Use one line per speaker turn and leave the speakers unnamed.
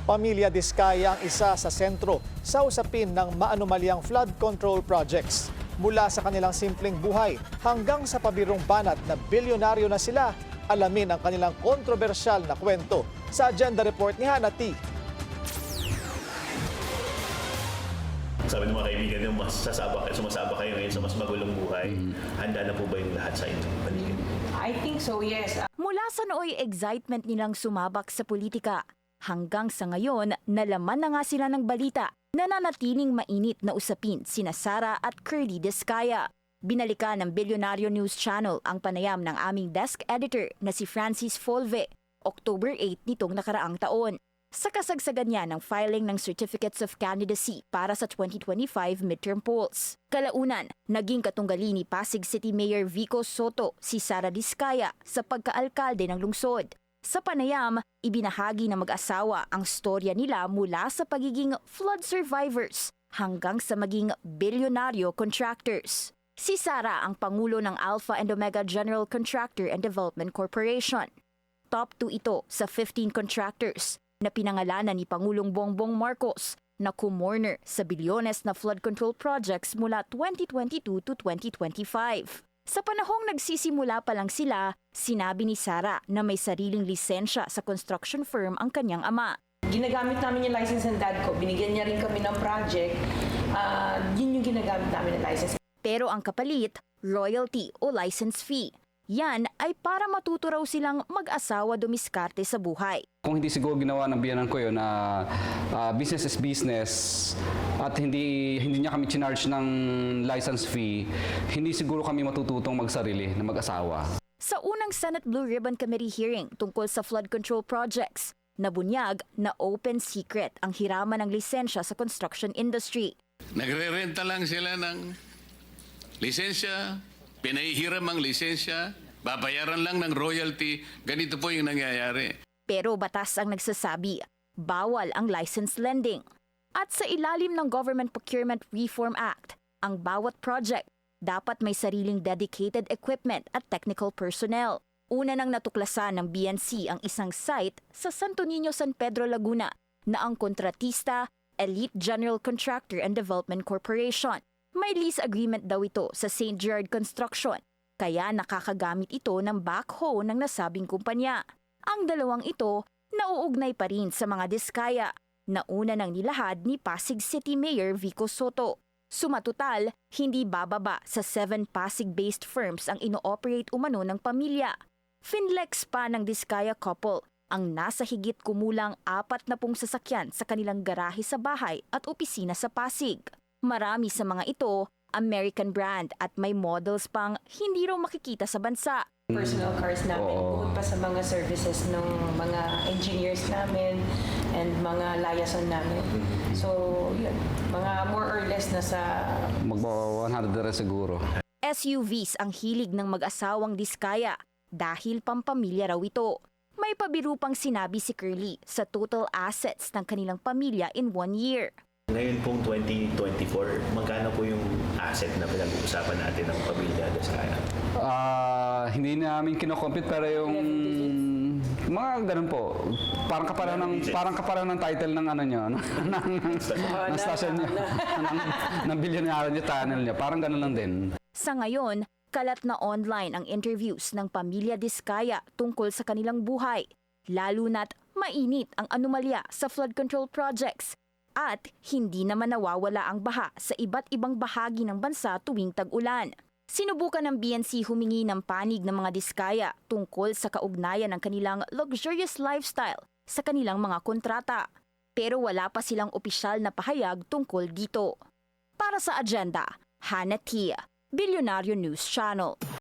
Pamilya Diskaya ang isa sa sentro sa usapin ng maanumalyang flood control projects. Mula sa kanilang simpleng buhay hanggang sa pabirong banat na bilyonaryo na sila, alamin ang kanilang kontrobersyal na kwento sa Agenda Report ni Hannah T.
Sabi ng mga kaibigan nyo, sumasabak kayo ngayon sa mas magulong buhay. Handa na po ba yung lahat sa inyong paligid?
I think so, yes.
Mula sa nooy excitement nilang sumabak sa politika, hanggang sa ngayon, nalaman na nga sila ng balita na nanatiling mainit na usapin sina Sara at Curly Diskaya. Binalikan ng Bilyonaryo News Channel ang panayam ng aming desk editor na si Francis Folve, October 8 nitong nakaraang taon. Sa kasagsagan niya ng filing ng Certificates of Candidacy para sa 2025 midterm polls. Kalaunan, naging katunggali ni Pasig City Mayor Vico Soto si Sara Diskaya sa pagkaalkalde ng lungsod. Sa panayam, ibinahagi ng mag-asawa ang storya nila mula sa pagiging flood survivors hanggang sa maging bilyonaryo contractors. Si Sara ang pangulo ng Alpha and Omega General Contractor and Development Corporation. Top 2 ito sa 15 contractors na pinangalanan ni Pangulong Bongbong Marcos na kumorner sa bilyones na flood control projects mula 2022 to 2025. Sa panahong nagsisimula pa lang sila, sinabi ni Sara na may sariling lisensya sa construction firm ang kanyang ama.
Ginagamit namin yung license ng dad ko. Binigyan niya rin kami ng project. Yun yung ginagamit namin ng license.
Pero ang kapalit, royalty o license fee. Yan ay para matuto raw silang mag-asawa dumiskarte sa buhay.
Kung hindi siguro ginawa ng biyanan ko yun na business is business at hindi niya kami chinarge ng license fee, hindi siguro kami matututong magsarili na mag-asawa.
Sa unang Senate Blue Ribbon Committee hearing tungkol sa flood control projects, nabunyag na open secret ang hiraman ng lisensya sa construction industry.
Nagre-renta lang sila ng lisensya, pinahihiram ang lisensya, babayaran lang ng royalty, ganito po yung nangyayari.
Pero batas ang nagsasabi, bawal ang license lending. At sa ilalim ng Government Procurement Reform Act, ang bawat project dapat may sariling dedicated equipment at technical personnel. Una nang natuklasan ng BNC ang isang site sa Santo Niño, San Pedro, Laguna na ang kontratista, Elite General Contractor and Development Corporation. May lease agreement daw ito sa St. Gerard Construction, kaya nakakagamit ito ng backhoe ng nasabing kumpanya. Ang dalawang ito nauugnay pa rin sa mga Diskaya na una nang nilahad ni Pasig City Mayor Vico Soto. Sumatotal, hindi bababa sa 7 Pasig-based firms ang ino-operate umano ng pamilya. Finlex pa ng Diskaya couple ang nasa higit kumulang 40 sasakyan sa kanilang garahe sa bahay at opisina sa Pasig. Marami sa mga ito, American brand at may models pang hindi raw makikita sa bansa.
Personal cars namin, bukod pa sa mga services ng mga engineers namin and mga liaison namin. So, yun, mga more or less nasa...
Magbawa 100 na siguro.
SUVs ang hilig ng mag-asawang Diskaya dahil pampamilya raw ito. May pabiru pang sinabi si Curly sa total assets ng kanilang pamilya in 1 year.
Ngayon pong 2024, magkano po yung asset na pinag-uusapan natin ng pamilya Diskaya?
Hindi namin kinocompute pero yung mga ganun po. Parang kaparang ng title ng ano niyo, ng station niyo, ng bilyonaryo niyo, tunnel niyo. Parang ganun lang din.
Sa ngayon, kalat na online ang interviews ng pamilya Diskaya tungkol sa kanilang buhay, lalo na't mainit ang anomalya sa flood control projects at hindi naman nawawala ang baha sa iba't ibang bahagi ng bansa tuwing tag-ulan. Sinubukan ng BNC humingi ng panig ng mga Diskaya tungkol sa kaugnayan ng kanilang luxurious lifestyle sa kanilang mga kontrata. Pero wala pa silang opisyal na pahayag tungkol dito. Para sa Agenda, Hannah T. Bilyonaryo News Channel.